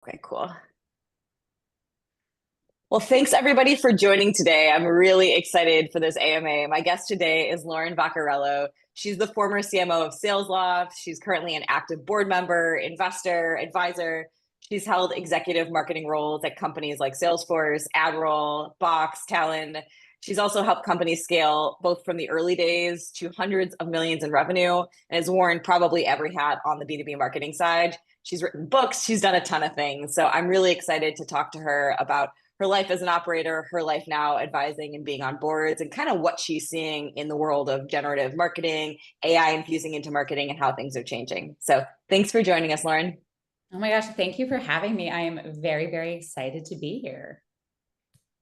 Okay, cool. Well, thanks everybody for joining today. I'm really excited for this AMA. My guest today is Lauren Vaccarello. She's the former CMO of Salesloft. She's currently an active board member, investor, advisor. She's held executive marketing roles at companies like Salesforce, AdRoll, Box, Talend. She's also helped companies scale both from the early days to hundreds of millions in revenue and has worn probably every hat on the B2B marketing side. She's written books. She's done a ton of things. So I'm really excited to talk to her about her life as an operator, her life now advising and being on boards, and kind of what she's seeing in the world of generative marketing, AI infusing into marketing, and how things are changing. So thanks for joining us, Lauren. Oh my gosh, thank you for having me. I am very, very excited to be here.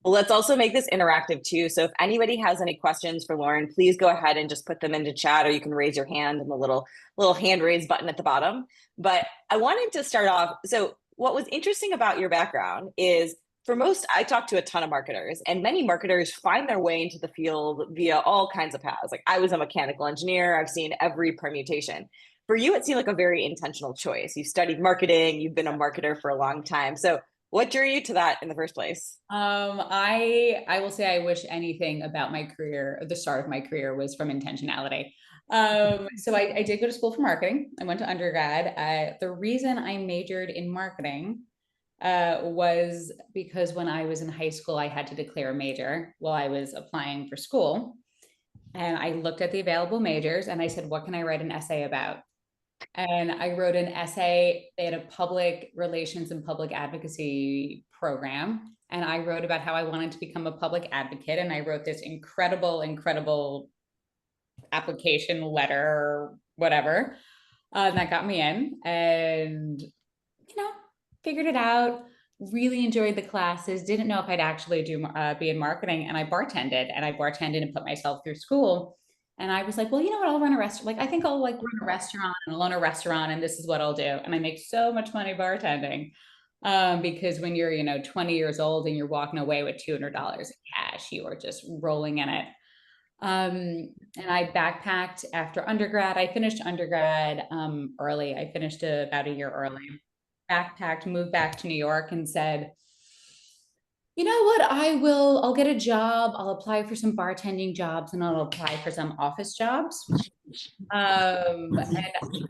Well, let's also make this interactive too. So if anybody has any questions for Lauren, please go ahead and just put them into chat, or you can raise your hand in the little hand raise button at the bottom. But I wanted to start off. So what was interesting about your background is, for most, I talk to a ton of marketers, and many marketers find their way into the field via all kinds of paths. Like, I was a mechanical engineer. I've seen every permutation. For you, it seemed like a very intentional choice. You studied marketing. You've been a marketer for a long time. So what drew you to that in the first place? I will say I wish anything about my career, the start of my career, was from intentionality. So I did go to school for marketing. I went to undergrad. The reason I majored in marketing was because when I was in high school, I had to declare a major while I was applying for school. And I looked at the available majors and I said, what can I write an essay about? And I wrote an essay. They had a public relations and public advocacy program. And I wrote about how I wanted to become a public advocate. And I wrote this incredible application letter or whatever. That got me in and, figured it out. Really enjoyed the classes. Didn't know if I'd actually be in marketing. And I bartended and put myself through school. And I was like, well, you know what? I'll run a restaurant. Like, I think I'll like run a restaurant and I'll own a restaurant and this is what I'll do. And I make so much money bartending. Because when you're, 20 years old and you're walking away with $200 in cash, you are just rolling in it. And I backpacked after undergrad. I finished undergrad early. I finished about a year early. Backpacked, moved back to New York and said, you know what? I'll get a job. I'll apply for some bartending jobs and I'll apply for some office jobs. And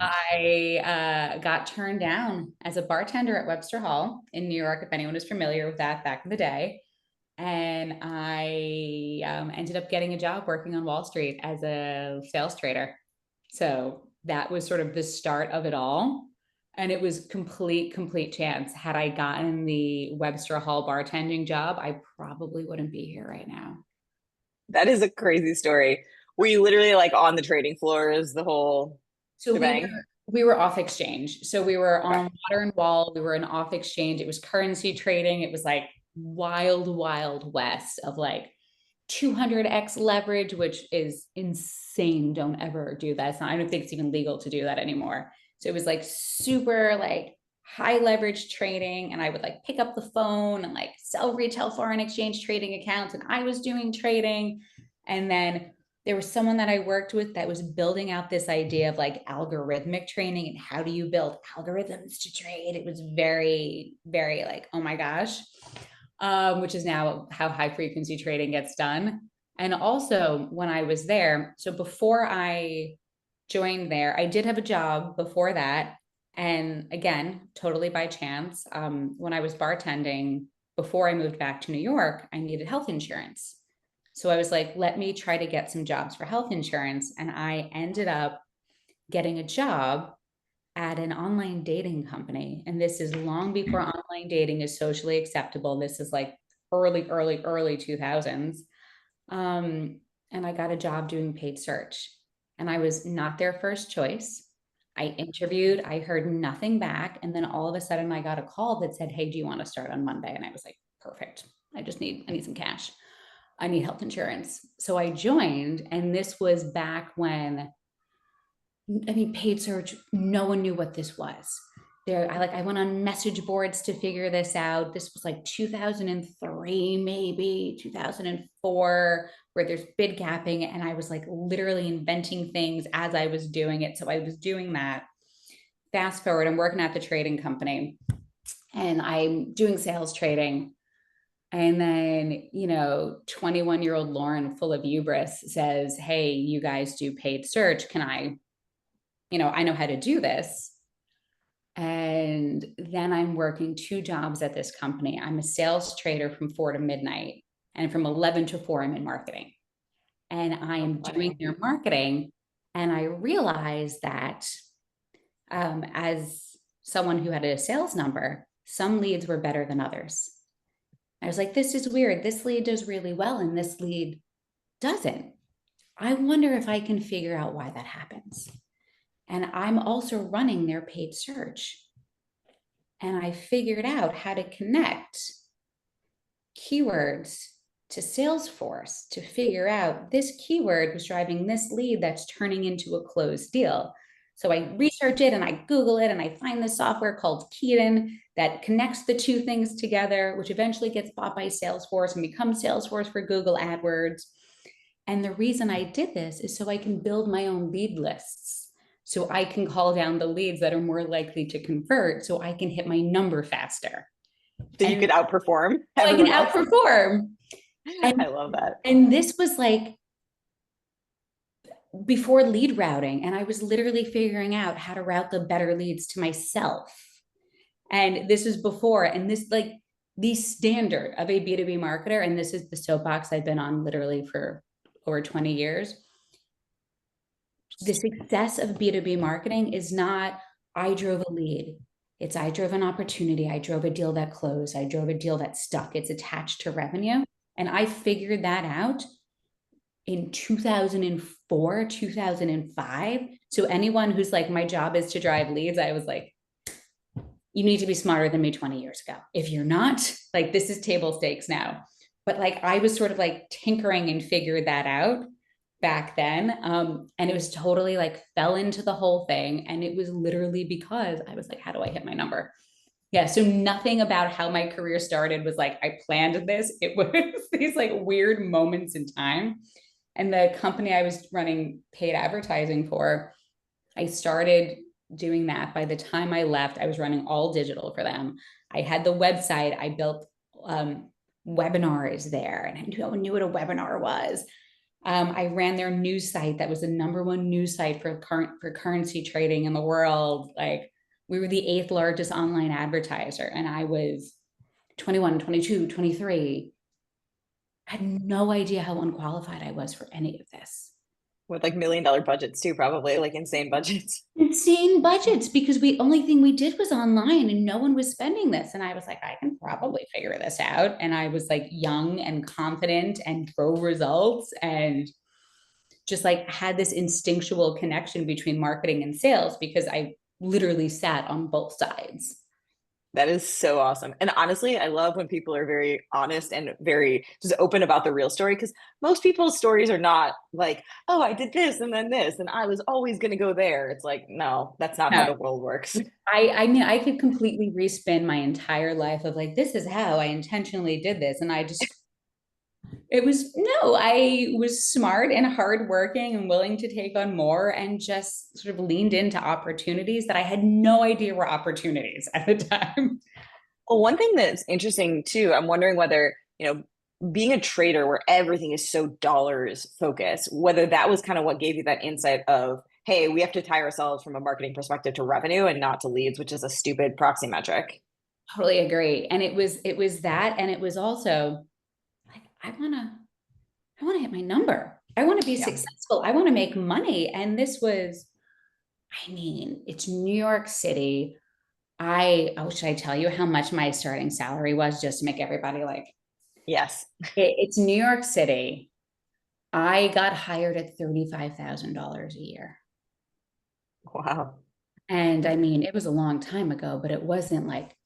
I got turned down as a bartender at Webster Hall in New York, if anyone is familiar with that back in the day. And I ended up getting a job working on Wall Street as a sales trader. So that was sort of the start of it all. And it was complete chance. Had I gotten the Webster Hall bartending job, I probably wouldn't be here right now. That is a crazy story. Were you literally like on the trading floors the whole So shebang? we were off exchange. So we were Okay. on Water and Wall. We were in off exchange. It was currency trading. It was like wild west of like 200x leverage, which is insane. Don't ever do that. I don't think it's even legal to do that anymore. So it was like super like high leverage trading. And I would like pick up the phone and like sell retail foreign exchange trading accounts. And I was doing trading. And then there was someone that I worked with that was building out this idea of like algorithmic training and how do you build algorithms to trade. It was very like, oh my gosh, which is now how high frequency trading gets done. And also when I was there, so before I joined there, I did have a job before that. And again, totally by chance, when I was bartending, before I moved back to New York, I needed health insurance. So I was like, let me try to get some jobs for health insurance. And I ended up getting a job at an online dating company. And this is long before online dating is socially acceptable. This is like early 2000s. And I got a job doing paid search. And I was not their first choice. I interviewed, I heard nothing back. And then all of a sudden I got a call that said, hey, do you want to start on Monday? And I was like, perfect. I need some cash. I need health insurance. So I joined, and this was back when, paid search, no one knew what this was. I went on message boards to figure this out. This was like 2003, maybe 2004, where there's bid gapping. And I was like literally inventing things as I was doing it. So I was doing that. Fast forward, I'm working at the trading company. and I'm doing sales trading. And then, 21-year-old Lauren, full of hubris, says, hey, you guys do paid search. Can I know how to do this. And then I'm working 2 jobs at this company. I'm a sales trader from 4 to midnight, and from 11 to 4, I'm in marketing. And I am doing their marketing. And I realized that as someone who had a sales number, some leads were better than others. I was like, this is weird. This lead does really well, and this lead doesn't. I wonder if I can figure out why that happens. And I'm also running their paid search. And I figured out how to connect keywords to Salesforce to figure out this keyword was driving this lead that's turning into a closed deal. So I research it and I Google it and I find this software called Keaton that connects the two things together, which eventually gets bought by Salesforce and becomes Salesforce for Google AdWords. And the reason I did this is so I can build my own lead lists. So I can call down the leads that are more likely to convert so I can hit my number faster. So you could outperform. So I can outperform. I love that. And this was like before lead routing. And I was literally figuring out how to route the better leads to myself. And this was before, and this like the standard of a B2B marketer, and this is the soapbox I've been on literally for over 20 years. The success of B2B marketing is not, I drove a lead. It's, I drove an opportunity. I drove a deal that closed. I drove a deal that stuck. It's attached to revenue. And I figured that out in 2004, 2005. So anyone who's like, my job is to drive leads, I was like, you need to be smarter than me 20 years ago. If you're not, like, this is table stakes now. But like, I was sort of like tinkering and figured that out back then. And it was totally like fell into the whole thing. And it was literally because I was like, how do I hit my number? Yeah. So nothing about how my career started was like, I planned this. It was these like weird moments in time. And the company I was running paid advertising for, I started doing that. By the time I left, I was running all digital for them. I had the website. I built webinars there, and I knew what a webinar was. I ran their news site. That was the #1 news site for currency trading in the world. Like, we were the 8th largest online advertiser, and I was 21, 22, 23. I had no idea how unqualified I was for any of this. With like $1 million budgets too, probably like insane budgets. Insane budgets, because the only thing we did was online and no one was spending this. And I was like, I can probably figure this out. And I was like young and confident and drove results and just like had this instinctual connection between marketing and sales because I literally sat on both sides. That is so awesome. And honestly, I love when people are very honest and very just open about the real story, because most people's stories are not like, oh, I did this and then this, and I was always going to go there. It's like, no, that's not how the world works. I mean, I could completely respin my entire life of like, this is how I intentionally did this. And I was smart and hardworking and willing to take on more and just sort of leaned into opportunities that I had no idea were opportunities at the time. Well, one thing that's interesting too, I'm wondering whether, being a trader where everything is so dollars focused, whether that was kind of what gave you that insight of, hey, we have to tie ourselves from a marketing perspective to revenue and not to leads, which is a stupid proxy metric. Totally agree. And it was that, and it was also like, I want to hit my number. I want to be successful. I want to make money. And this was, it's New York City. Should I tell you how much my starting salary was just to make everybody like, yes, it's New York City. I got hired at $35,000 a year. Wow. And it was a long time ago, but it wasn't like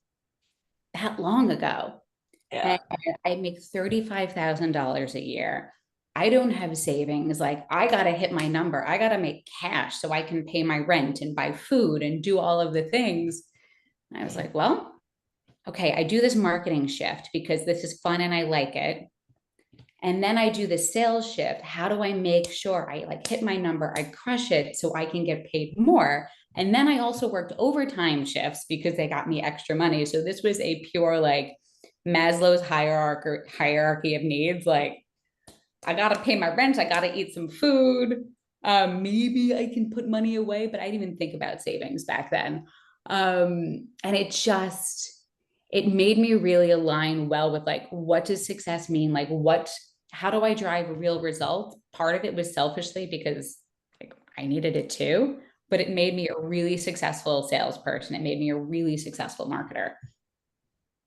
that long ago. Yeah. And I make $35,000 a year. I don't have savings. Like, I got to hit my number. I got to make cash so I can pay my rent and buy food and do all of the things. And I was like, well, okay, I do this marketing shift because this is fun and I like it. And then I do the sales shift. How do I make sure I like hit my number, I crush it so I can get paid more? And then I also worked overtime shifts because they got me extra money. So this was a pure like Maslow's hierarchy of needs. Like, I got to pay my rent. I got to eat some food. Maybe I can put money away, but I didn't even think about savings back then. And it made me really align well with like, what does success mean? Like, how do I drive a real result? Part of it was selfishly because like I needed it too, but it made me a really successful salesperson. It made me a really successful marketer.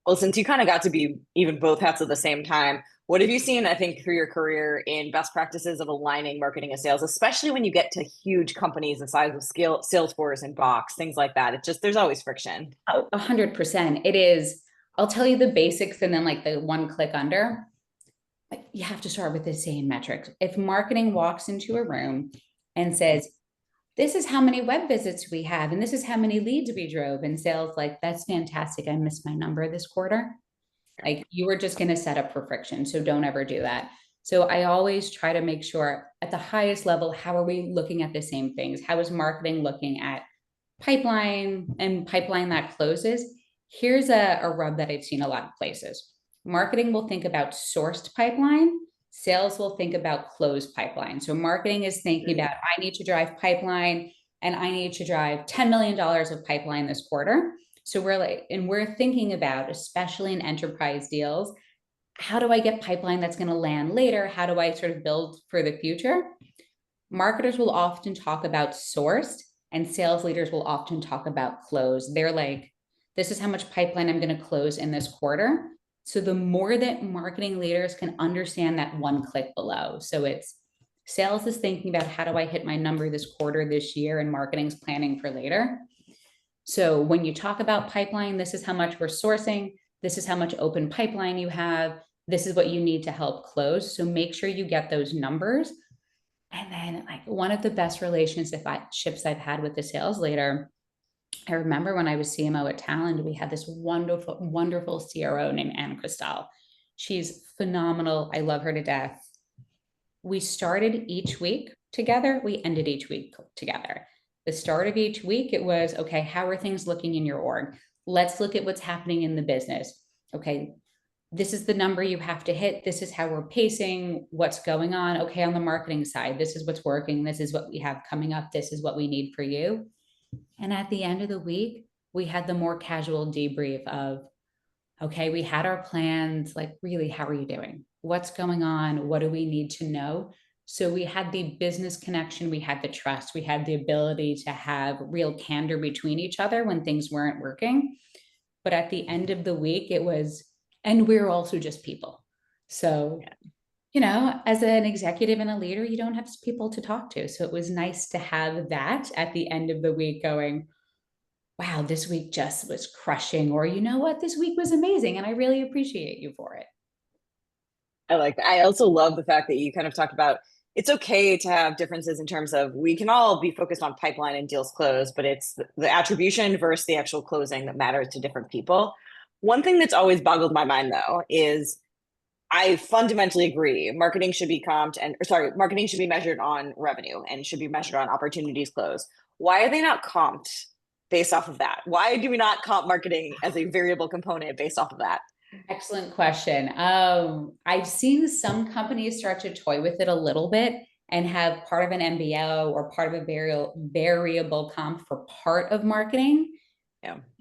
Well, since you kind of got to be even both hats at the same time, what have you seen, I think, through your career in best practices of aligning marketing and sales, especially when you get to huge companies the size of scale, Salesforce and Box, things like that? It's just, there's always friction. Oh, 100%. It is. I'll tell you the basics and then like the one click under. Like, you have to start with the same metrics. If marketing walks into a room and says, this is how many web visits we have, and this is how many leads we drove, and sales like, that's fantastic. I missed my number this quarter. Like, you were just going to set up for friction. So don't ever do that. So I always try to make sure at the highest level, how are we looking at the same things? How is marketing looking at pipeline and pipeline that closes? Here's a rub that I've seen a lot of places. Marketing will think about sourced pipeline. Sales will think about closed pipeline. So marketing is thinking about, I need to drive pipeline and I need to drive $10 million of pipeline this quarter. So we're thinking about, especially in enterprise deals, how do I get pipeline that's going to land later? How do I sort of build for the future? Marketers will often talk about sourced and sales leaders will often talk about close. They're like, this is how much pipeline I'm going to close in this quarter. So the more that marketing leaders can understand that one click below. So it's sales is thinking about, how do I hit my number this quarter, this year, and marketing's planning for later. So when you talk about pipeline, this is how much we're sourcing. This is how much open pipeline you have. This is what you need to help close. So make sure you get those numbers. And then like one of the best relationships I've had with the sales leader, I remember when I was CMO at Talend, we had this wonderful, wonderful CRO named Anne Cristal. She's phenomenal. I love her to death. We started each week together. We ended each week together. The start of each week, it was, okay, how are things looking in your org? Let's look at what's happening in the business. Okay, this is the number you have to hit. This is how we're pacing, what's going on. Okay, on the marketing side, this is what's working. This is what we have coming up. This is what we need for you. And at the end of the week, we had the more casual debrief of, okay, we had our plans, like really, how are you doing? What's going on? What do we need to know? So we had the business connection, we had the trust, we had the ability to have real candor between each other when things weren't working. But at the end of the week, it was, and we're also just people. So, you know, as an executive and a leader, you don't have people to talk to. So it was nice to have that at the end of the week going, wow, this week just was crushing, or you know what, this week was amazing. And I really appreciate you for it. I like that. I also love the fact that you kind of talked about it's okay to have differences in terms of we can all be focused on pipeline and deals closed, but it's the attribution versus the actual closing that matters to different people. One thing that's always boggled my mind though is I fundamentally agree. Marketing should be marketing should be measured on revenue and should be measured on opportunities closed. Why are they not comped based off of that? Why do we not comp marketing as a variable component based off of that? Excellent question. I've seen some companies start to toy with it a little bit and have part of an MBO or part of a variable comp for part of marketing,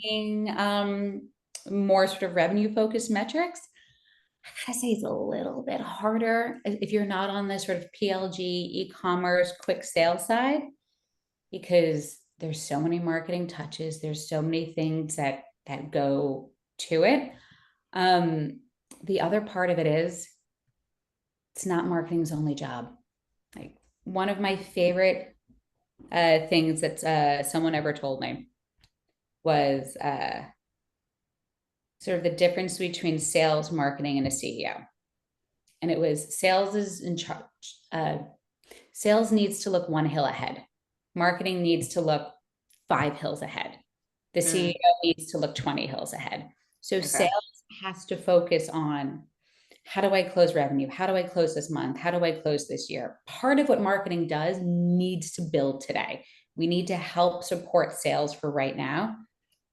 being more sort of revenue focused metrics. I gotta say it's a little bit harder if you're not on the sort of PLG, e-commerce, quick sale side, because there's so many marketing touches. There's so many things that go to it. The other part of it is it's not marketing's only job. Like one of my favorite things that someone ever told me was sort of the difference between sales, marketing, and a CEO. And it was sales is in charge. Sales needs to look one hill ahead. Marketing needs to look 5 hills ahead. The CEO needs to look 20 hills ahead. So sales has to focus on, how do I close revenue? How do I close this month? How do I close this year? Part of what marketing does needs to build today. We need to help support sales for right now.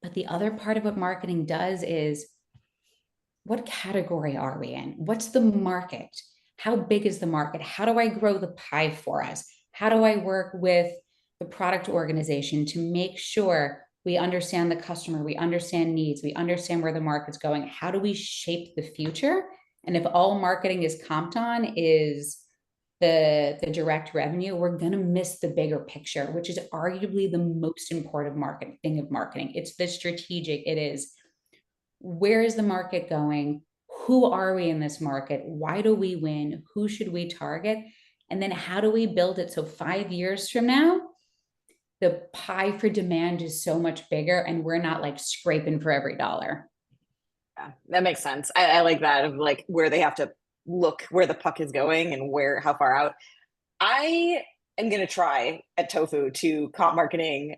But the other part of what marketing does is, what category are we in? What's the market? How big is the market? How do I grow the pie for us? How do I work with the product organization to make sure we understand the customer, we understand needs, we understand where the market's going? How do we shape the future? And if all marketing is comped on is the direct revenue, we're going to miss the bigger picture, which is arguably the most important thing of marketing. It's the strategic. It is, where is the market going? Who are we in this market? Why do we win? Who should we target? And then how do we build it so 5 years from now, the pie for demand is so much bigger and we're not like scraping for every dollar. Yeah, that makes sense. I like that, of like where they have to look where the puck is going and how far out. I am going to try at Tofu to comp marketing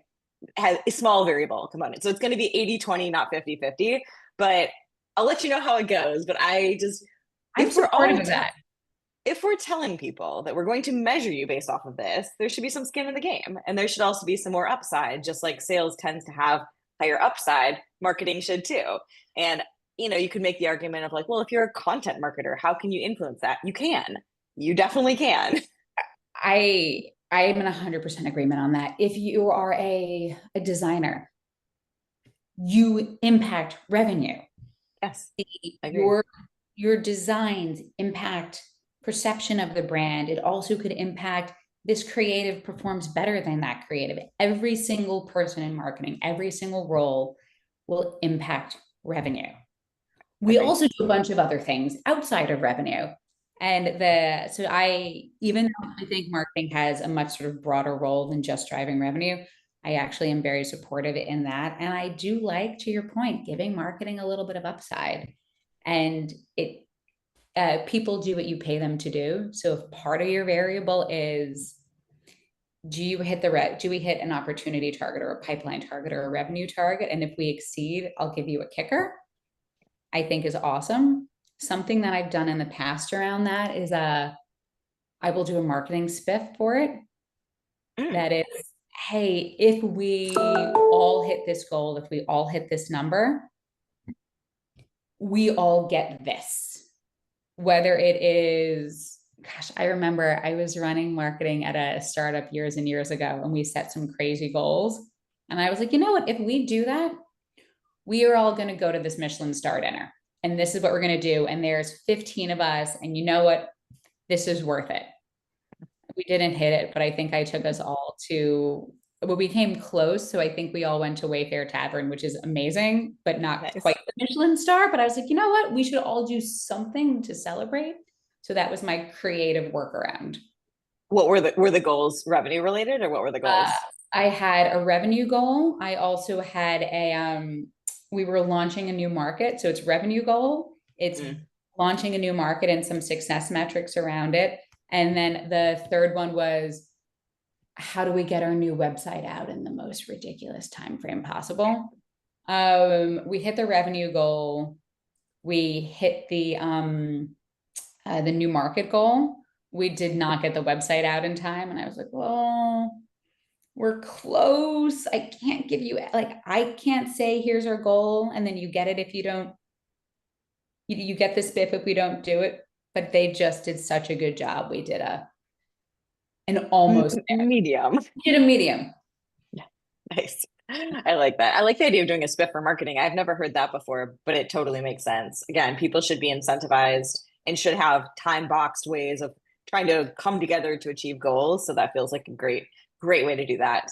has a small variable component. So it's going to be 80-20, not 50-50, but I'll let you know how it goes. But I'm supportive of that. If we're telling people that we're going to measure you based off of this, there should be some skin in the game. And there should also be some more upside, just like sales tends to have higher upside, marketing should too. And, you could make the argument of like, well, if you're a content marketer, how can you influence that? You can. You definitely can. I am in 100% agreement on that. If you are a designer, you impact revenue. Yes, I agree. Your designs impact perception of the brand. It also could impact, this creative performs better than that creative. Every single person in marketing, every single role will impact revenue. We also do a bunch of other things outside of revenue. And even though I think marketing has a much sort of broader role than just driving revenue, I actually am very supportive in that. And I do like, to your point, giving marketing a little bit of upside. And people do what you pay them to do. So if part of your variable is, do we hit an opportunity target or a pipeline target or a revenue target? And if we exceed, I'll give you a kicker, I think is awesome. Something that I've done in the past around that is I will do a marketing spiff for it. That is, hey, if we all hit this goal, if we all hit this number, we all get this. Whether it is, gosh, I remember I was running marketing at a startup years and years ago, and we set some crazy goals. And I was like, you know what? If we do that, we are all going to go to this Michelin star dinner. And this is what we're going to do. And there's 15 of us. And you know what? This is worth it. We didn't hit it, but I think I took us all we came close. So I think we all went to Wayfair Tavern, which is amazing, but not quite the Michelin star. But I was like, you know what? We should all do something to celebrate. So that was my creative workaround. What were the goals, revenue related, or what were the goals? I had a revenue goal. I also had we were launching a new market. So it's revenue goal. It's launching a new market and some success metrics around it. And then the third one was, how do we get our new website out in the most ridiculous timeframe possible? We hit the revenue goal. We hit the new market goal. We did not get the website out in time. And I was like, well, we're close. I can't give you, I can't say, here's our goal. And then you get it if you don't, you get the spiff if we don't do it. But they just did such a good job. We did an almost medium. We did a medium. Nice. I like that. I like the idea of doing a spiff for marketing. I've never heard that before, but it totally makes sense. Again, people should be incentivized and should have time boxed ways of trying to come together to achieve goals. So that feels like a great way to do that.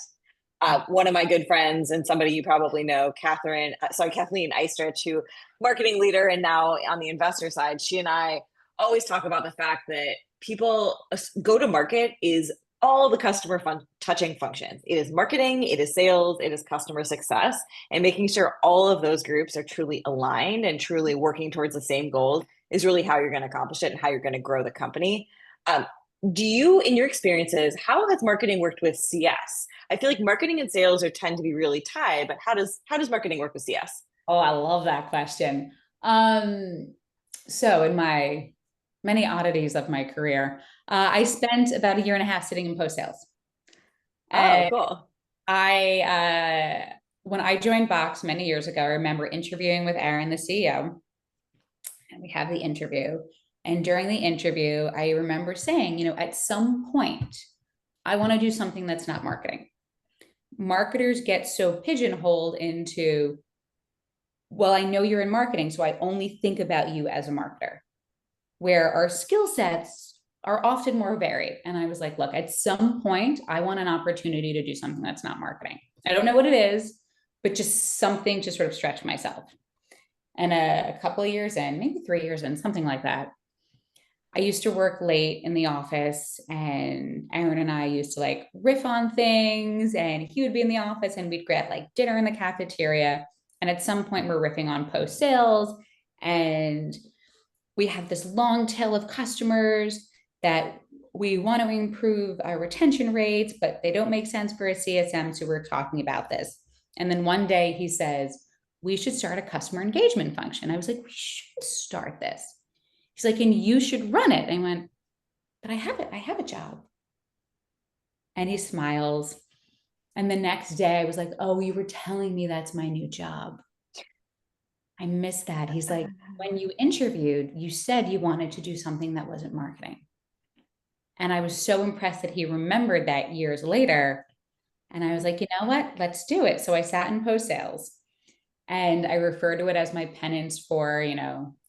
One of my good friends and somebody you probably know, Kathleen Eistrich, who marketing leader and now on the investor side, she and I always talk about the fact that people go to market is all the customer touching functions. It is marketing, it is sales, it is customer success, and making sure all of those groups are truly aligned and truly working towards the same goals is really how you're going to accomplish it and how you're going to grow the company. Do you, in your experiences, how has marketing worked with CS? I feel like marketing and sales tend to be really tied, but how does marketing work with CS? Oh, I love that question. So in my many oddities of my career, I spent about 1.5 years sitting in post sales. Oh, cool. When I joined Box many years ago, I remember interviewing with Aaron, the CEO, and we have the interview. And during the interview, I remember saying, at some point, I want to do something that's not marketing. Marketers get so pigeonholed into, well, I know you're in marketing, so I only think about you as a marketer, where our skill sets are often more varied. And I was like, look, at some point, I want an opportunity to do something that's not marketing. I don't know what it is, but just something to sort of stretch myself. And a couple of years in, maybe 3 years in, something like that, I used to work late in the office, and Aaron and I used to like riff on things, and he would be in the office and we'd get like dinner in the cafeteria. And at some point we're riffing on post sales, and we have this long tail of customers that we want to improve our retention rates, but they don't make sense for a CSM. So we're talking about this. And then one day he says, we should start a customer engagement function. I was like, we should start this. He's like, and you should run it. And I went, but I have a job. And he smiles. And the next day I was like, oh, you were telling me that's my new job. I missed that. He's like, when you interviewed, you said you wanted to do something that wasn't marketing. And I was so impressed that he remembered that years later. And I was like, you know what? Let's do it. So I sat in post sales, and I refer to it as my penance for,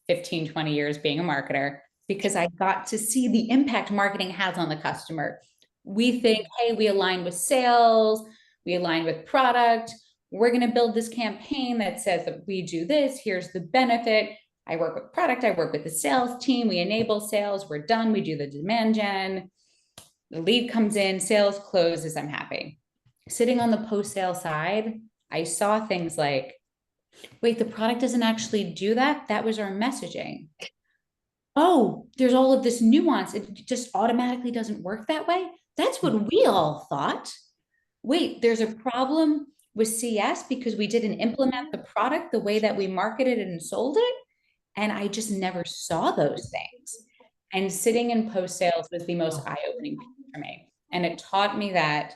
15, 20 years being a marketer, because I got to see the impact marketing has on the customer. We think, hey, we align with sales, we align with product. We're going to build this campaign that says that we do this. Here's the benefit. I work with product. I work with the sales team. We enable sales. We're done. We do the demand gen. The lead comes in, sales closes. I'm happy. Sitting on the post-sale side, I saw things like, wait, the product doesn't actually do that. That was our messaging. Oh, there's all of this nuance. It just automatically doesn't work that way. That's what we all thought. Wait, there's a problem with CS because we didn't implement the product the way that we marketed and sold it. And I just never saw those things. And sitting in post sales was the most eye-opening for me. And it taught me that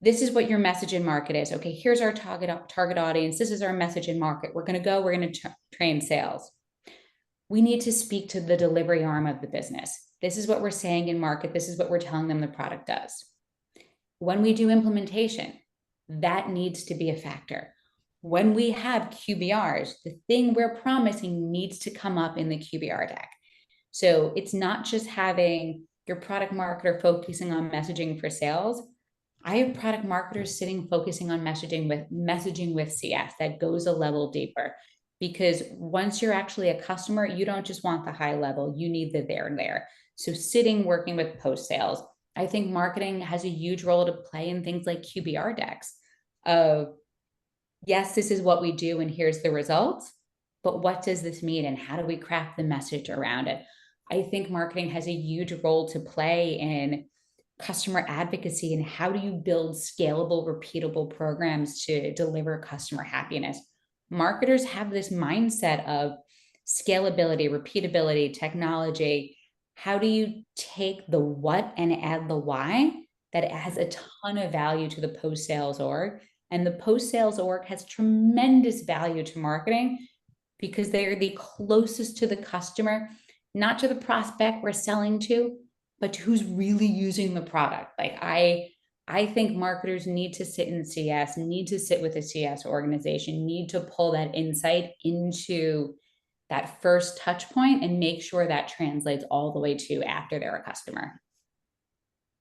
this is what your message in market is. Okay, here's our target audience. This is our message in market. We're going to train sales. We need to speak to the delivery arm of the business. This is what we're saying in market. This is what we're telling them the product does. When we do implementation, that needs to be a factor. When we have QBRs, the thing we're promising needs to come up in the QBR deck. So it's not just having your product marketer focusing on messaging for sales. I have product marketers sitting focusing on messaging with CS that goes a level deeper, because once you're actually a customer, you don't just want the high level, you need the there and there. So sitting, working with post sales, I think marketing has a huge role to play in things like QBR decks of, yes, this is what we do and here's the results, but what does this mean and how do we craft the message around it? I think marketing has a huge role to play in customer advocacy and how do you build scalable, repeatable programs to deliver customer happiness. Marketers have this mindset of scalability, repeatability, technology. How do you take the what and add the why that has a ton of value to the post-sales org? And the post-sales org has tremendous value to marketing because they're the closest to the customer, not to the prospect we're selling to, but to who's really using the product. Like I think marketers need to sit in CS, need to sit with a CS organization, need to pull that insight into that first touch point and make sure that translates all the way to after they're a customer.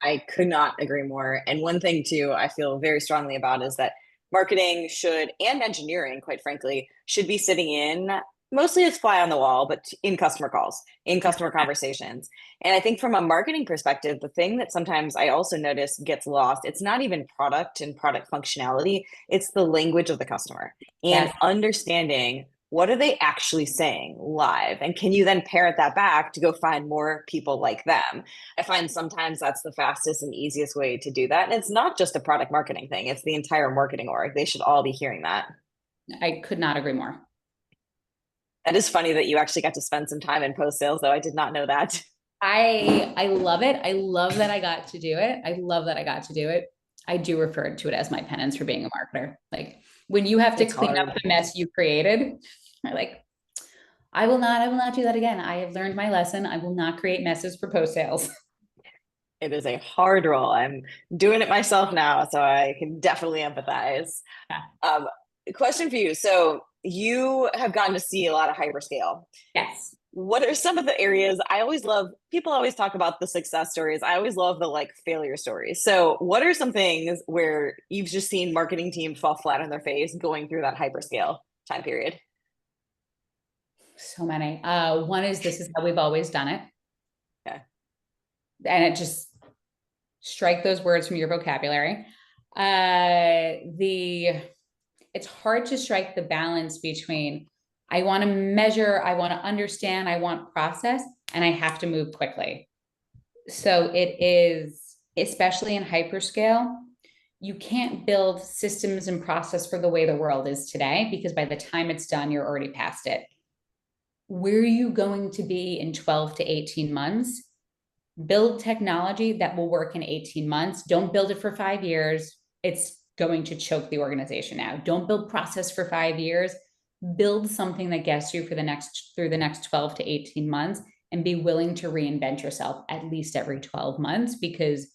I could not agree more. And one thing too, I feel very strongly about is that marketing should, and engineering, quite frankly, should be sitting in mostly as fly on the wall, but in customer calls, in customer conversations. And I think from a marketing perspective, the thing that sometimes I also notice gets lost, it's not even product and product functionality, it's the language of the customer and Yes. understanding what are they actually saying live? And can you then parrot that back to go find more people like them? I find sometimes that's the fastest and easiest way to do that. And it's not just a product marketing thing, it's the entire marketing org. They should all be hearing that. I could not agree more. That is funny that you actually got to spend some time in post sales, though. I did not know that. I love it. I love that I got to do it. I love that I got to do it. I do refer to it as my penance for being a marketer. Like when you have to It's clean hard. up the mess you created, I'm like, I will not do that again. I have learned my lesson. I will not create messes for post sales. It is a hard role. I'm doing it myself now, so I can definitely empathize. Um, Question for you. So you have gotten to see a lot of hyperscale. Yes. What are some of the areas I always love? People always talk about the success stories. I always love the like failure stories. So what are some things where you've just seen marketing teams fall flat on their face going through that hyperscale time period? So many. One is this is how we've always done it. Okay. And it just strike those words from your vocabulary. The it's hard to strike the balance between I want to measure, I want to understand, I want process, and I have to move quickly. So it is, especially in hyperscale, you can't build systems and process for the way the world is today, because by the time it's done, you're already past it. Where are you going to be in 12 to 18 months? Build technology that will work in 18 months. Don't build it for 5 years. It's going to choke the organization out. Don't build process for 5 years. Build something that gets you for the next through the next 12 to 18 months, and be willing to reinvent yourself at least every 12 months, because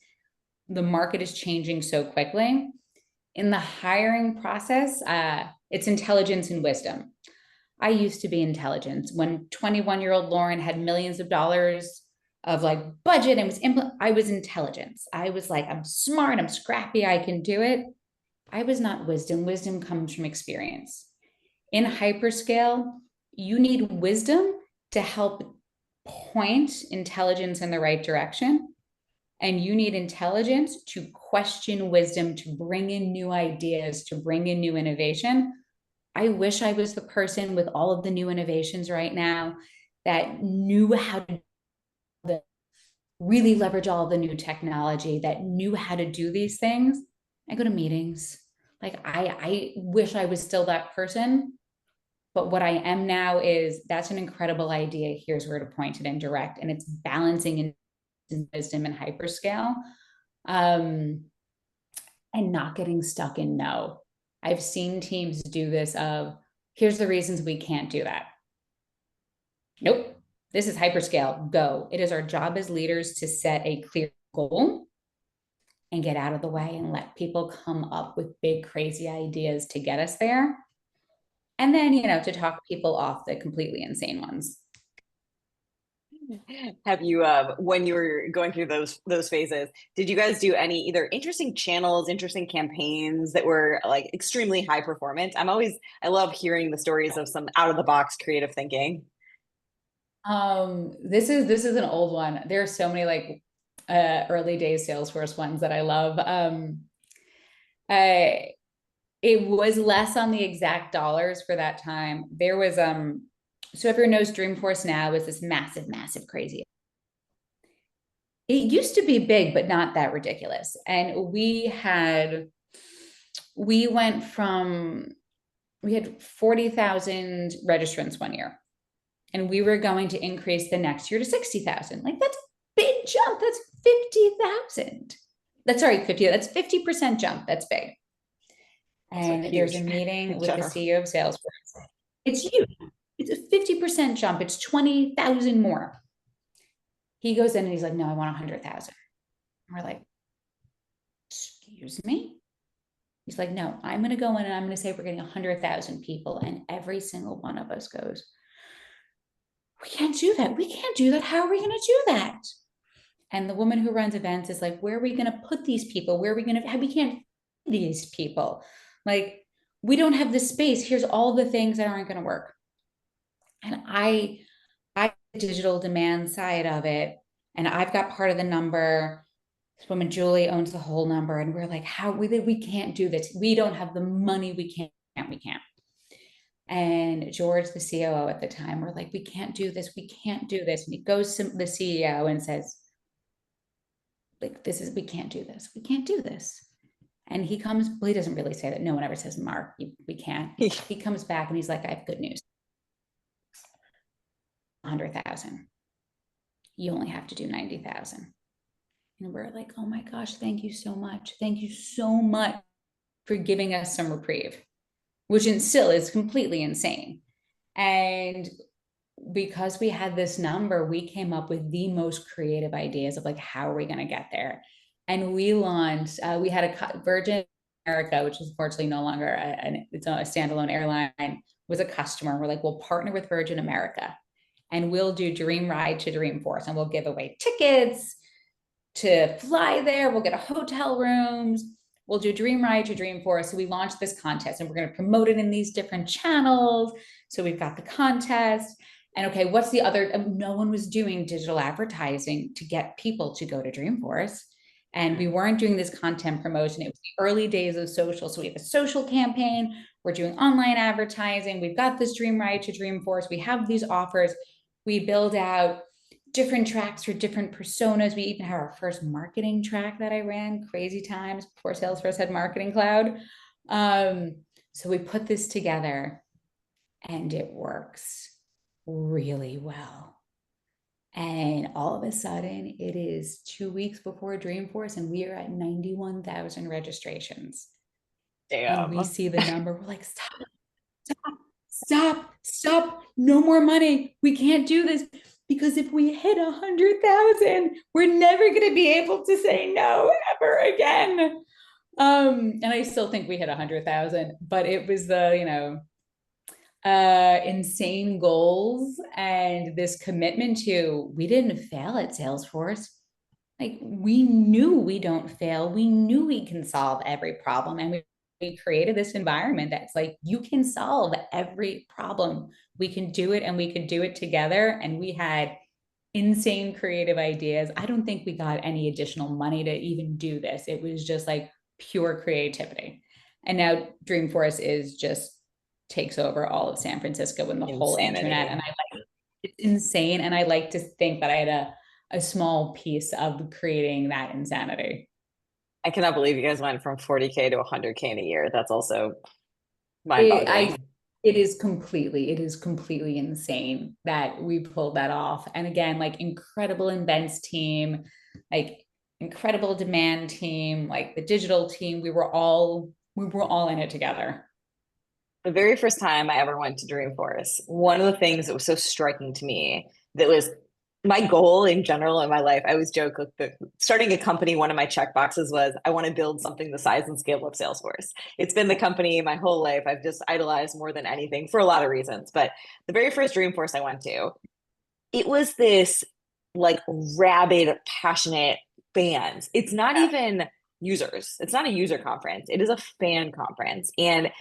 the market is changing so quickly. In the hiring process, it's intelligence and wisdom. I used to be intelligence. When 21-year-old Lauren had millions of dollars of like budget and I was intelligence. I was like, I'm smart, I'm scrappy, I can do it. I was not wisdom. Wisdom comes from experience. In hyperscale, you need wisdom to help point intelligence in the right direction. And you need intelligence to question wisdom, to bring in new ideas, to bring in new innovation. I wish I was the person with all of the new innovations right now that knew how to really leverage all of the new technology, that knew how to do these things. I go to meetings. Like I wish I was still that person. But what I am now is that's an incredible idea. Here's where to point it and direct. And it's balancing in wisdom and hyperscale. And not getting stuck in no. I've seen teams do this of here's the reasons we can't do that. Nope. This is hyperscale. Go. It is our job as leaders to set a clear goal and get out of the way and let people come up with big, crazy ideas to get us there. And then, to talk people off the completely insane ones. Have you, when you were going through those phases, did you guys do any either interesting channels, interesting campaigns that were like extremely high performance? I love hearing the stories of some out of the box creative thinking. This is an old one. There are so many like early days Salesforce ones that I love. It was less on the exact dollars for that time. There was so everyone knows Dreamforce now is this massive, massive crazy. It used to be big, but not that ridiculous. And we had 40,000 registrants one year. And we were going to increase the next year to 60,000. Like that's a big jump. That's 50,000. That's sorry, 50. That's 50% jump. That's big. And there's a meeting with the CEO of Salesforce. It's huge. It's a 50% jump. It's 20,000 more. He goes in and he's like, no, I want 100,000. We're like, excuse me? He's like, no, I'm going to go in and I'm going to say we're getting 100,000 people. And every single one of us goes, we can't do that. We can't do that. How are we going to do that? And the woman who runs events is like, where are we going to put these people? Where are we going to, we can't these people. Like, we don't have the space. Here's all the things that aren't going to work. And I digital demand side of it. And I've got part of the number. This woman, Julie, owns the whole number. And we're like, how we can't do this. We don't have the money. We can't. And George, the COO at the time, we're like, we can't do this. We can't do this. And he goes to the CEO and says, like, we can't do this. We can't do this. And he comes, well, he doesn't really say that. No one ever says, Mark, we can't. He comes back and he's like, I have good news. 100,000. You only have to do 90,000. And we're like, oh my gosh, thank you so much. Thank you so much for giving us some reprieve, which still is completely insane. And because we had this number, we came up with the most creative ideas of like, how are we going to get there? And we launched, we had a Virgin America, which is unfortunately no longer it's a standalone airline, was a customer. We're like, we'll partner with Virgin America and we'll do Dream Ride to Dreamforce and we'll give away tickets to fly there. We'll get a hotel rooms. We'll do Dream Ride to Dreamforce. So we launched this contest and we're going to promote it in these different channels. So we've got the contest. And okay, what's the other? No one was doing digital advertising to get people to go to Dreamforce. And we weren't doing this content promotion. It was the early days of social. So we have a social campaign. We're doing online advertising. We've got this Dream Ride to Dreamforce. We have these offers. We build out different tracks for different personas. We even had our first marketing track that I ran, crazy times before Salesforce had Marketing Cloud. So we put this together and it works really well. And all of a sudden, it is 2 weeks before Dreamforce, and we are at 91,000 registrations. Damn. And we see the number. We're like, stop. No more money. We can't do this. Because if we hit 100,000, we're never going to be able to say no ever again. And I still think we hit 100,000, but it was the, insane goals and this commitment to, we didn't fail at Salesforce. Like we knew we don't fail. We knew we can solve every problem. And we created this environment that's like, you can solve every problem. We can do it and we can do it together. And we had insane creative ideas. I don't think we got any additional money to even do this. It was just like pure creativity. And now Dreamforce is just takes over all of San Francisco and the whole internet. And it's insane. And I like to think that I had a small piece of creating that insanity. I cannot believe you guys went from 40K to 100K in a year. That's also mind-boggling. It is completely insane that we pulled that off. And again, like incredible events team, like incredible demand team, like the digital team, we were all in it together. The very first time I ever went to Dreamforce, one of the things that was so striking to me that was my goal in general in my life, I always joke that starting a company, one of my check boxes was I want to build something the size and scale of Salesforce. It's been the company my whole life. I've just idolized more than anything for a lot of reasons. But the very first Dreamforce I went to, it was this like rabid, passionate fans. It's not even users. It's not a user conference. It is a fan conference. And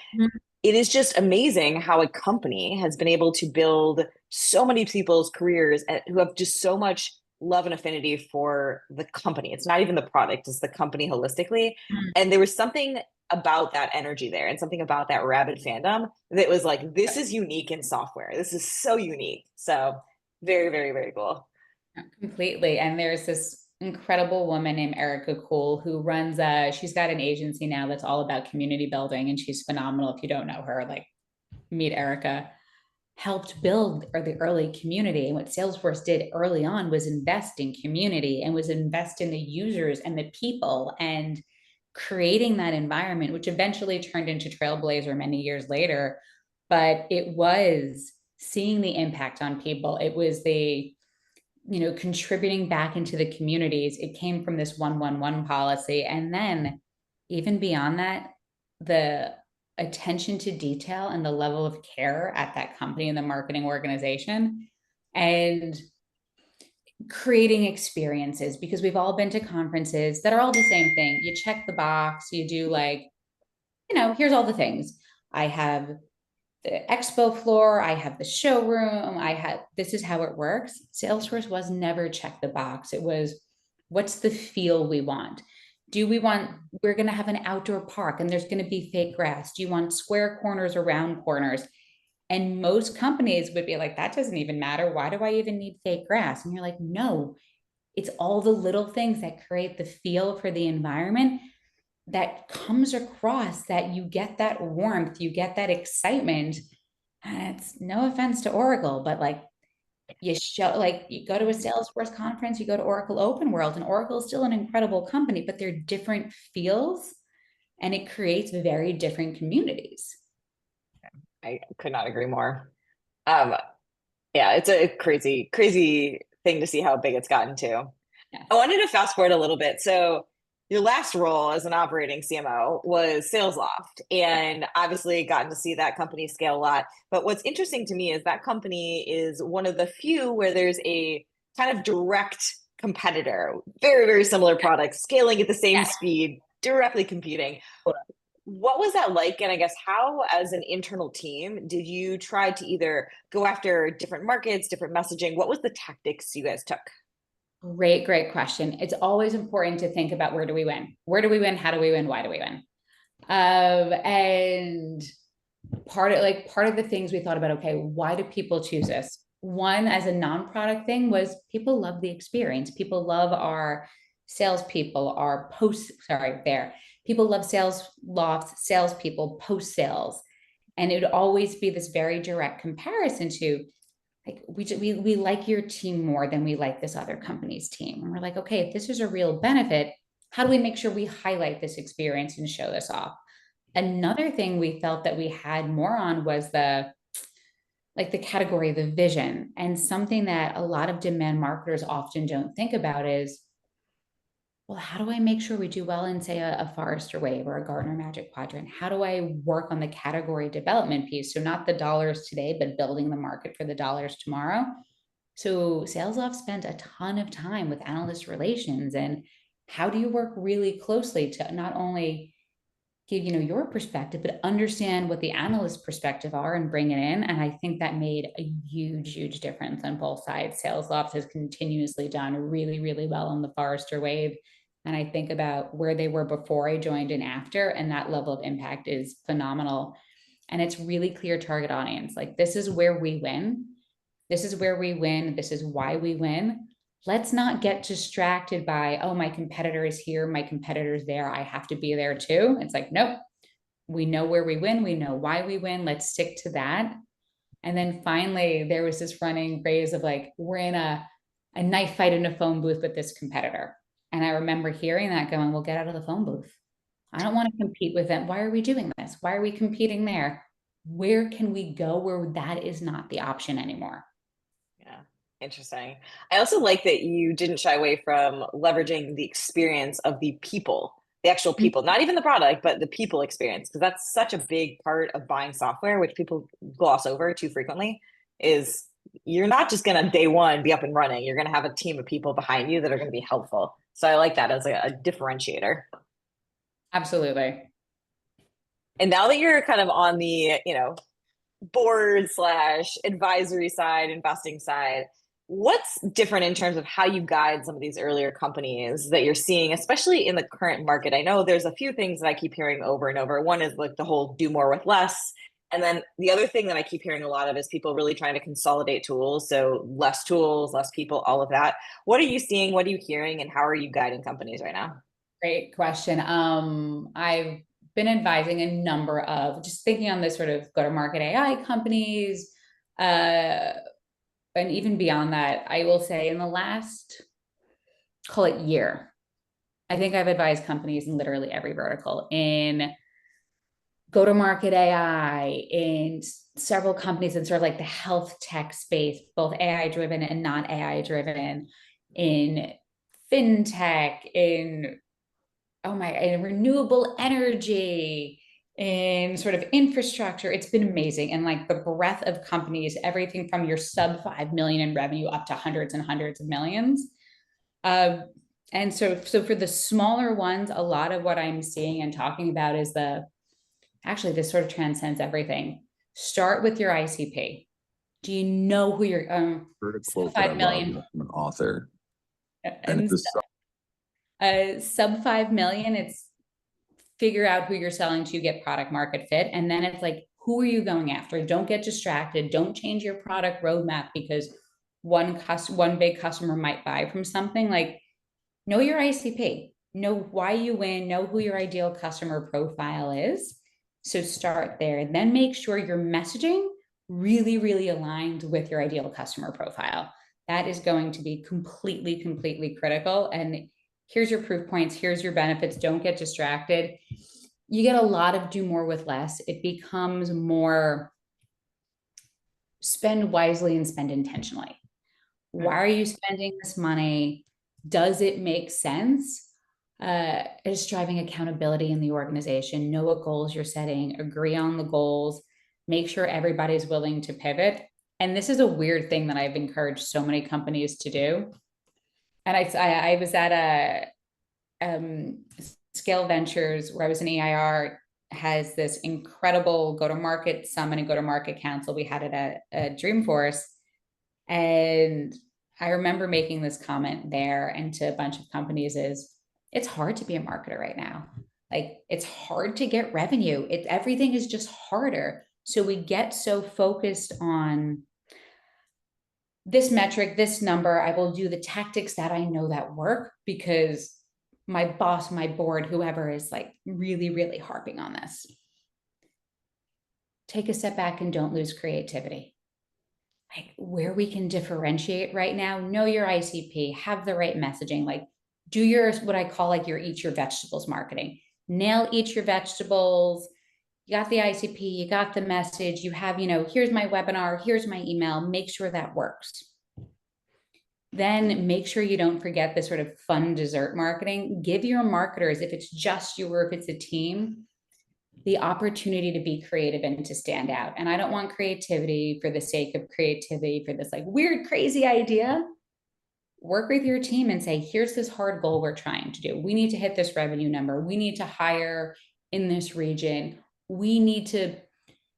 it is just amazing how a company has been able to build so many people's careers who have just so much love and affinity for the company. It's not even the product, it's the company holistically. And there was something about that energy there and something about that rabid fandom that was like, this is unique in software. This is so unique. So very, very, very cool. Completely. And there's this incredible woman named Erica Cool who runs she's got an agency now that's all about community building, and she's phenomenal. If you don't know her, like meet Erica. Helped build the early community. And what Salesforce did early on was invest in community and was invest in the users and the people and creating that environment, which eventually turned into Trailblazer many years later. But it was seeing the impact on people. It was the contributing back into the communities. It came from this 111 policy. And then even beyond that, the attention to detail and the level of care at that company and the marketing organization, and creating experiences, because we've all been to conferences that are all the same thing. You check the box, you do like, here's all the things. I have the expo floor, I have the showroom, this is how it works. Salesforce was never check the box. It was, what's the feel we want? We're going to have an outdoor park and there's going to be fake grass. Do you want square corners or round corners? And most companies would be like, that doesn't even matter. Why do I even need fake grass? And you're like, no, it's all the little things that create the feel for the environment that comes across, that you get that warmth, you get that excitement. And it's no offense to Oracle, but like You show, like, you go to a Salesforce conference, you go to Oracle Open World, and Oracle is still an incredible company, but they're different feels and it creates very different communities. I could not agree more. Um, yeah, it's a crazy, crazy thing to see how big it's gotten to. Yes. I wanted to fast forward a little bit. So your last role as an operating CMO was Salesloft, and obviously gotten to see that company scale a lot. But what's interesting to me is that company is one of the few where there's a kind of direct competitor, very, very similar products, scaling at the same Yeah. speed, directly competing. What was that like? And I guess how, as an internal team, did you try to either go after different markets, different messaging? What was the tactics you guys took? Great question. It's always important to think about, where do we win? Where do we win? How do we win? Why do we win? And part of the things we thought about, okay, why do people choose this? One, as a non-product thing, was people love the experience. People love our salespeople, our post, sorry, there. People love sales lofts, salespeople, post sales. And it would always be this very direct comparison to, like, we like your team more than we like this other company's team. And we're like, okay, if this is a real benefit, how do we make sure we highlight this experience and show this off? Another thing we felt that we had more on was the category, the vision. And something that a lot of demand marketers often don't think about is, well, how do I make sure we do well in, say, a Forrester Wave or a Gartner Magic Quadrant? How do I work on the category development piece? So not the dollars today, but building the market for the dollars tomorrow. So Salesloft spent a ton of time with analyst relations, and how do you work really closely to not only give, your perspective, but understand what the analyst perspective are and bring it in. And I think that made a huge difference on both sides. Salesloft has continuously done really, really well on the Forrester Wave. And I think about where they were before I joined and after, and that level of impact is phenomenal. And it's really clear target audience. Like, this is where we win. This is where we win. This is why we win. Let's not get distracted by, oh, my competitor is here, my competitor's there, I have to be there too. It's like, nope, we know where we win, we know why we win, let's stick to that. And then finally, there was this running phrase of, like, we're in a knife fight in a phone booth with this competitor. And I remember hearing that, going, well, get out of the phone booth. I don't want to compete with them. Why are we doing this? Why are we competing there? Where can we go where that is not the option anymore? Yeah, interesting. I also like that you didn't shy away from leveraging the experience of the people, the actual people, not even the product, but the people experience, because that's such a big part of buying software, which people gloss over too frequently, is you're not just going to day one be up and running. You're going to have a team of people behind you that are going to be helpful. So I like that as a differentiator. Absolutely. And now that you're kind of on the, board slash advisory side, investing side, what's different in terms of how you guide some of these earlier companies that you're seeing, especially in the current market? I know there's a few things that I keep hearing over and over. One is like the whole do more with less. And then the other thing that I keep hearing a lot of is people really trying to consolidate tools. So less tools, less people, all of that. What are you seeing? What are you hearing? And how are you guiding companies right now? Great question. I've been advising a number of, just thinking on this sort of go-to-market AI companies, and even beyond that, I will say in the last, call it year, I think I've advised companies in literally every vertical, in go-to-market AI, in several companies in sort of like the health tech space, both AI driven and not AI driven, in fintech, in in renewable energy, in sort of infrastructure. It's been amazing. And like the breadth of companies, everything from your sub 5 million in revenue up to hundreds and hundreds of millions. And so for the smaller ones, a lot of what I'm seeing and talking about is actually this sort of transcends everything. Start with your ICP. Do you know who your Heard a quote that I 5 love million from an author, and and it's sub 5 million, it's figure out who you're selling to, get product market fit. And then it's like, who are you going after? Don't get distracted. Don't change your product roadmap because one big customer might buy from something. Like, know your ICP, know why you win, know who your ideal customer profile is. So start there. Then make sure your messaging really, really aligned with your ideal customer profile. That is going to be completely, completely critical. And here's your proof points. Here's your benefits. Don't get distracted. You get a lot of do more with less. It becomes more spend wisely and spend intentionally. Why are you spending this money? Does it make sense? Is driving accountability in the organization. Know what goals you're setting, agree on the goals, make sure everybody's willing to pivot. And this is a weird thing that I've encouraged so many companies to do. And I was at a Scale Ventures where I was an EIR, has this incredible go-to-market summit and go-to-market council we had at a Dreamforce. And I remember making this comment there and to a bunch of companies is, it's hard to be a marketer right now. Like, it's hard to get revenue. Everything is just harder. So we get so focused on this metric, this number. I will do the tactics that I know that work because my boss, my board, whoever is like really, really harping on this. Take a step back and don't lose creativity. Like, where we can differentiate right now, know your ICP, have the right messaging, like do your, what I call like your eat your vegetables marketing. Nail eat your vegetables. You got the ICP, you got the message, you have, here's my webinar, here's my email, make sure that works. Then make sure you don't forget this sort of fun dessert marketing. Give your marketers, if it's just you or if it's a team, the opportunity to be creative and to stand out. And I don't want creativity for the sake of creativity for this like weird, crazy idea. Work with your team and say, here's this hard goal we're trying to do. We need to hit this revenue number. We need to hire in this region. We need to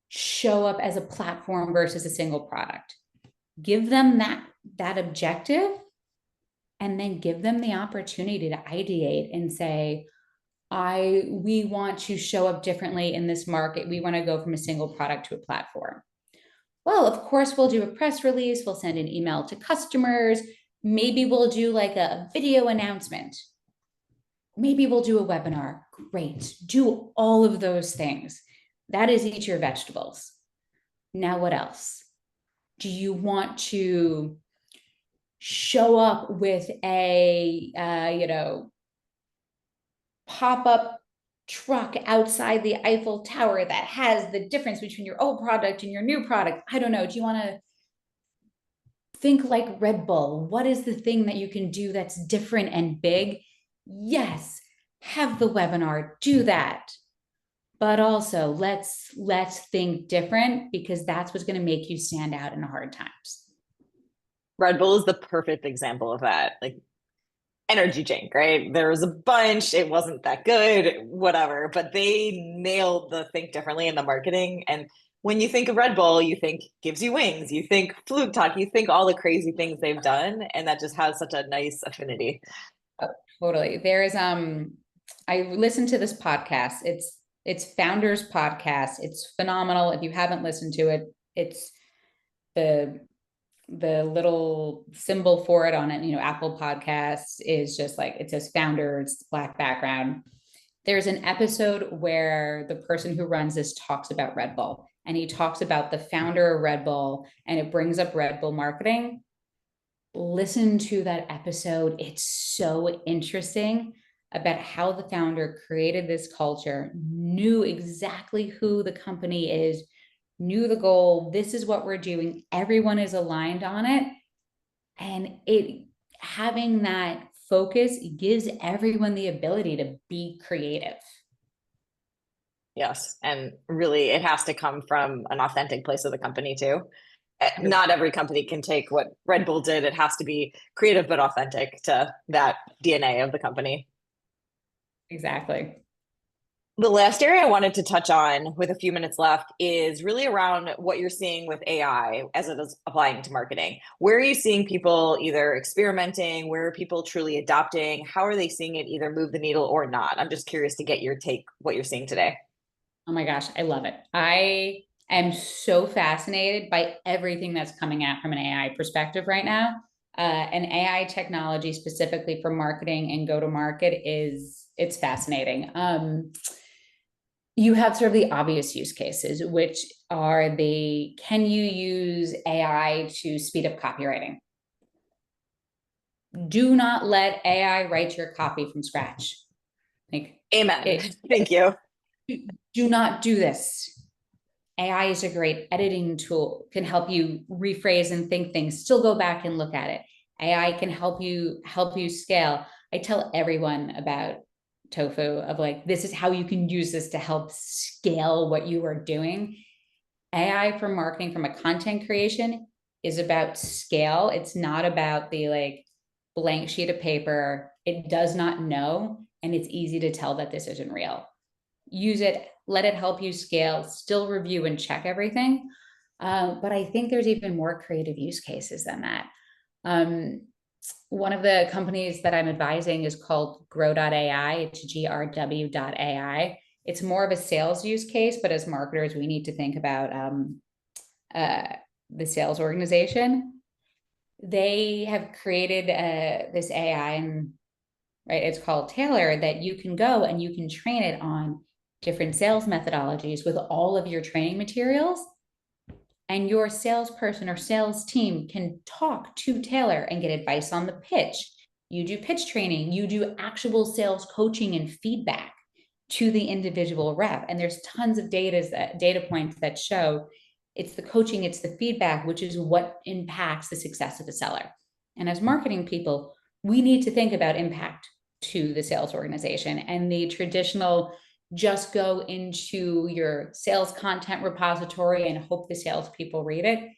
show up as a platform versus a single product. Give them that objective and then give them the opportunity to ideate and say, we want to show up differently in this market. We want to go from a single product to a platform. Well, of course, we'll do a press release. We'll send an email to customers. Maybe we'll do like a video announcement. Maybe we'll do a webinar. Great. Do all of those things. That is eat your vegetables. Now, what else? Do you want to show up with a, pop-up truck outside the Eiffel Tower that has the difference between your old product and your new product? I don't know. Do you want to think like Red Bull? What is the thing that you can do that's different and big? Yes, have the webinar, do that. But also let's think different because that's what's going to make you stand out in hard times. Red Bull is the perfect example of that. Like energy drink, right? There was a bunch, it wasn't that good, whatever, but they nailed the think differently in the marketing. And when you think of Red Bull, you think gives you wings, you think flute talk, you think all the crazy things they've done. And that just has such a nice affinity. Oh, totally. There is, I listened to this podcast. It's Founders Podcast. It's phenomenal. If you haven't listened to it, it's the little symbol for it on it, Apple Podcasts is just like, it says Founders, black background. There's an episode where the person who runs this talks about Red Bull, and he talks about the founder of Red Bull, and it brings up Red Bull marketing. Listen to that episode. It's so interesting about how the founder created this culture, knew exactly who the company is, knew the goal. This is what we're doing. Everyone is aligned on it. And having that focus gives everyone the ability to be creative. Yes. And really, it has to come from an authentic place of the company too. Not every company can take what Red Bull did. It has to be creative, but authentic to that DNA of the company. Exactly. The last area I wanted to touch on with a few minutes left is really around what you're seeing with AI as it is applying to marketing. Where are you seeing people either experimenting? Where are people truly adopting? How are they seeing it either move the needle or not? I'm just curious to get your take, what you're seeing today. Oh my gosh, I love it. I am so fascinated by everything that's coming out from an AI perspective right now. And AI technology specifically for marketing and go-to-market it's fascinating. You have sort of the obvious use cases, which are can you use AI to speed up copywriting? Do not let AI write your copy from scratch. Like, Amen. Thank you. Do not do this. AI is a great editing tool, can help you rephrase and think things, still go back and look at it. AI can help you scale. I tell everyone about Tofu of like, this is how you can use this to help scale what you are doing. AI for marketing from a content creation is about scale. It's not about the like blank sheet of paper. It does not know, and it's easy to tell that this isn't real. Use it, let it help you scale, still review and check everything. But I think there's even more creative use cases than that. One of the companies that I'm advising is called Grow.ai. It's GRW.ai. It's more of a sales use case, but as marketers, we need to think about the sales organization. They have created this AI, and right, it's called Tailor, that you can go and you can train it on different sales methodologies with all of your training materials. And your salesperson or sales team can talk to Tailor and get advice on the pitch. You do pitch training, you do actual sales coaching and feedback to the individual rep. And there's tons of data points that show it's the coaching, it's the feedback, which is what impacts the success of a seller. And as marketing people, we need to think about impact to the sales organization, and the traditional just go into your sales content repository and hope the salespeople read it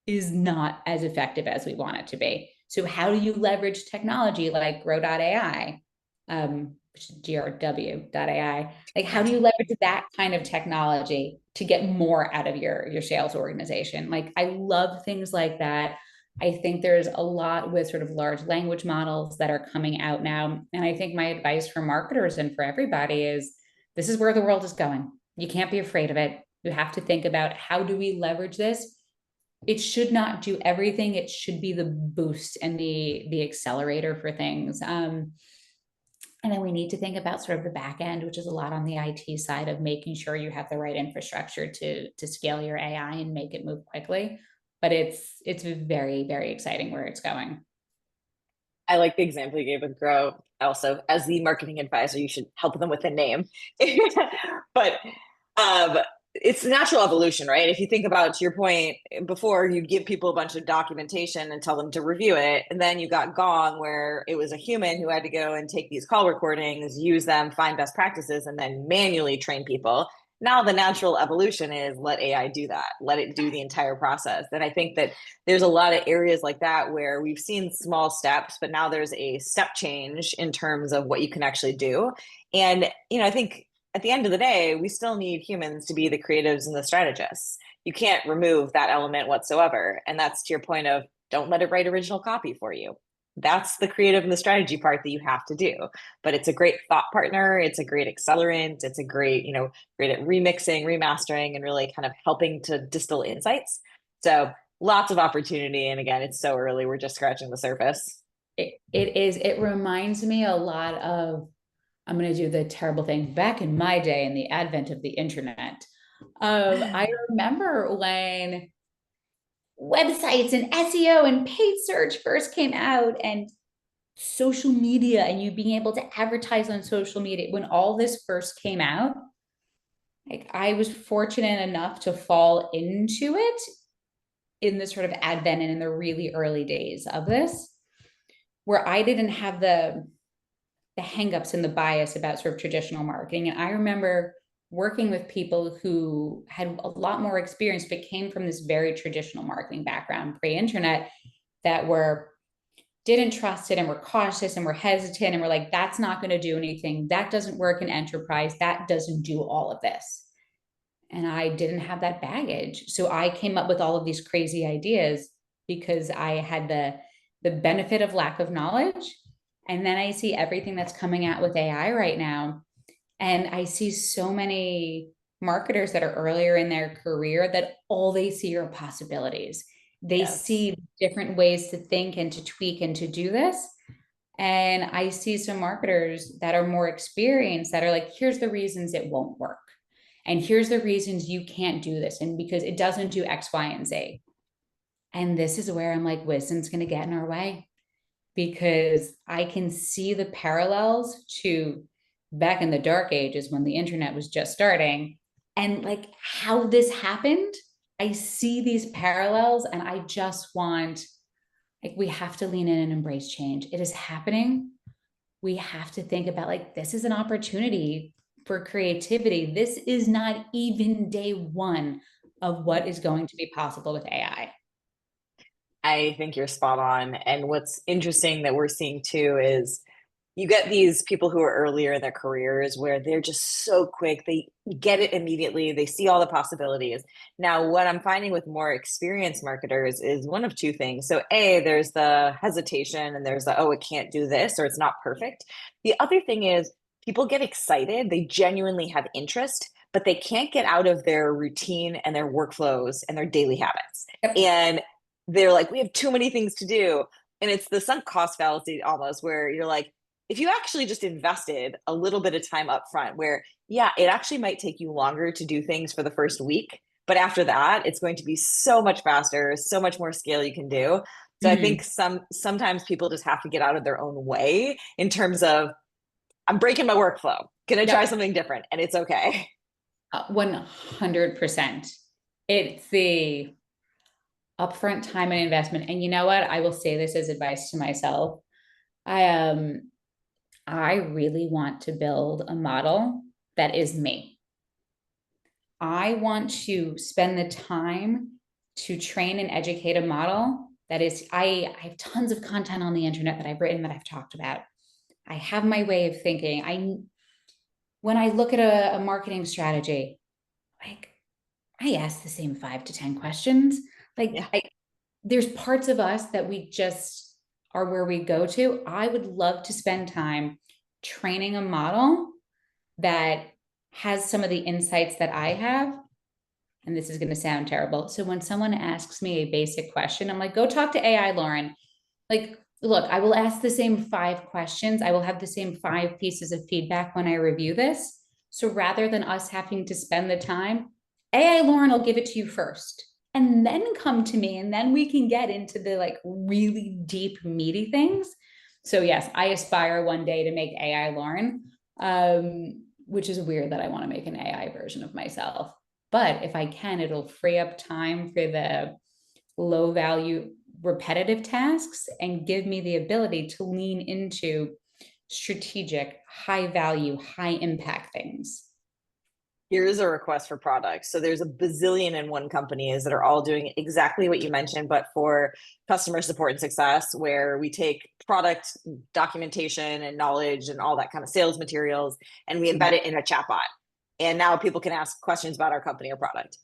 is not as effective as we want it to be. So how do you leverage technology like Grow.ai, which is GRW.ai? Like, how do you leverage that kind of technology to get more out of your sales organization? Like, I love things like that. I think there's a lot with sort of large language models that are coming out now. And I think my advice for marketers and for everybody is, this is where the world is going. You can't be afraid of it. You have to think about, how do we leverage this? It should not do everything. It should be the boost and the accelerator for things. And then we need to think about sort of the back end, which is a lot on the IT side of making sure you have the right infrastructure to scale your AI and make it move quickly. But it's very, very exciting where it's going. I like the example you gave with Grow. Also, as the marketing advisor, you should help them with a name. But it's natural evolution, right? If you think about, to your point, before you'd give people a bunch of documentation and tell them to review it, and then you got Gong, where it was a human who had to go and take these call recordings, use them, find best practices, and then manually train people. Now the natural evolution is let AI do that. Let it do the entire process. And I think that there's a lot of areas like that where we've seen small steps, but now there's a step change in terms of what you can actually do. And, I think at the end of the day, we still need humans to be the creatives and the strategists. You can't remove that element whatsoever. And that's to your point of, don't let it write original copy for you. That's the creative and the strategy part that you have to do. But it's a great thought partner. It's a great accelerant. It's a great, great at remixing, remastering, and really kind of helping to distill insights. So lots of opportunity. And again, it's so early. We're just scratching the surface. It is. It reminds me a lot of, I'm going to do the terrible thing. Back in my day, in the advent of the internet, I remember when websites and SEO and paid search first came out, and social media, and you being able to advertise on social media. When all this first came out, like, I was fortunate enough to fall into it in the sort of advent and in the really early days of this, where I didn't have the hangups and the bias about sort of traditional marketing. And I remember working with people who had a lot more experience, but came from this very traditional marketing background pre-internet, that didn't trust it and were cautious and were hesitant and were like, that's not going to do anything. That doesn't work in enterprise. That doesn't do all of this. And I didn't have that baggage. So I came up with all of these crazy ideas because I had the benefit of lack of knowledge. And then I see everything that's coming out with AI right now. And I see so many marketers that are earlier in their career that all they see are possibilities. They see different ways to think and to tweak and to do this. And I see some marketers that are more experienced that are like, here's the reasons it won't work. And here's the reasons you can't do this. And because it doesn't do X, Y, and Z. And this is where I'm like, wisdom's going to get in our way, because I can see the parallels to back in the dark ages when the internet was just starting, and like how this happened. I see these parallels, and I just want, like, we have to lean in and embrace change. It is happening. We have to think about, like, this is an opportunity for creativity. This is not even day one of what is going to be possible with AI. I think you're spot on. And what's interesting that we're seeing too is you get these people who are earlier in their careers where they're just so quick, they get it immediately, they see all the possibilities. Now, what I'm finding with more experienced marketers is one of two things. So A, there's the hesitation and there's the, oh, it can't do this or it's not perfect. The other thing is people get excited, they genuinely have interest, but they can't get out of their routine and their workflows and their daily habits. Yep. And they're like, we have too many things to do. And it's the sunk cost fallacy almost, where you're like, if you actually just invested a little bit of time up front, where, yeah, it actually might take you longer to do things for the first week, but after that, it's going to be so much faster, so much more scale you can do. So I think sometimes people just have to get out of their own way in terms of, I'm breaking my workflow. Can I try something different? And it's okay. 100%. It's the upfront time and investment. And you know what? I will say this as advice to myself. I really want to build a model that is me. I want to spend the time to train and educate a model that is, I have tons of content on the internet that I've written, that I've talked about. I have my way of thinking. When I look at a marketing strategy, like, I ask the same 5 to 10 questions. There's parts of us that we just are where we go to. I would love to spend time training a model that has some of the insights that I have. And this is going to sound terrible. So when someone asks me a basic question, I'm like, go talk to AI, Lauren. Like, look, I will ask the same 5 questions. I will have the same 5 pieces of feedback when I review this. So rather than us having to spend the time, AI Lauren will give it to you first, and then come to me, and then we can get into the like really deep, meaty things. So yes, I aspire one day to make AI Lauren, which is weird that I want to make an AI version of myself. But if I can, it'll free up time for the low value, repetitive tasks and give me the ability to lean into strategic, high value, high impact things. Here's a request for products. So there's a bazillion and one companies that are all doing exactly what you mentioned, but for customer support and success, where we take product documentation and knowledge and all that kind of sales materials, and we embed it in a chatbot. And now people can ask questions about our company or product.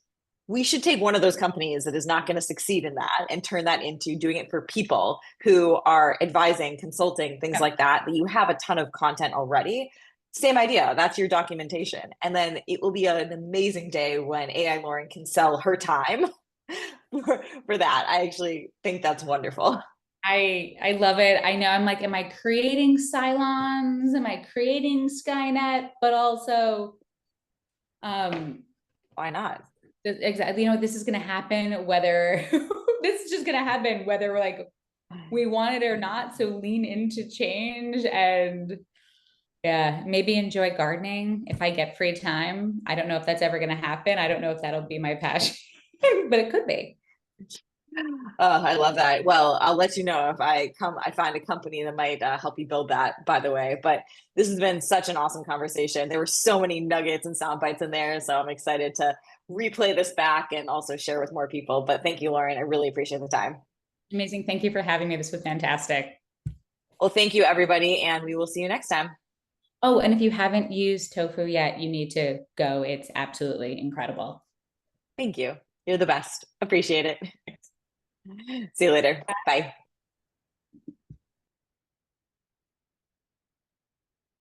We should take one of those companies that is not going to succeed in that and turn that into doing it for people who are advising, consulting, things like that, that you have a ton of content already. Same idea. That's your documentation. And then it will be an amazing day when AI Lauren can sell her time for that. I actually think that's wonderful. I love it. I know, I'm like, am I creating Cylons? Am I creating Skynet? But also, why not? Exactly. You know, this is going to happen whether this is just going to happen whether we're like, we want it or not. So lean into change, and yeah, maybe enjoy gardening if I get free time. I don't know if that's ever going to happen. I don't know if that'll be my passion, but it could be. I love that. Well, I'll let you know if I find a company that might help you build that, by the way. But this has been such an awesome conversation. There were so many nuggets and sound bites in there. So I'm excited to replay this back and also share with more people. But thank you, Lauren. I really appreciate the time. Amazing. Thank you for having me. This was fantastic. Well, thank you, everybody. And we will see you next time. Oh, and if you haven't used Tofu yet, you need to go. It's absolutely incredible. Thank you. You're the best. Appreciate it. See you later. Bye.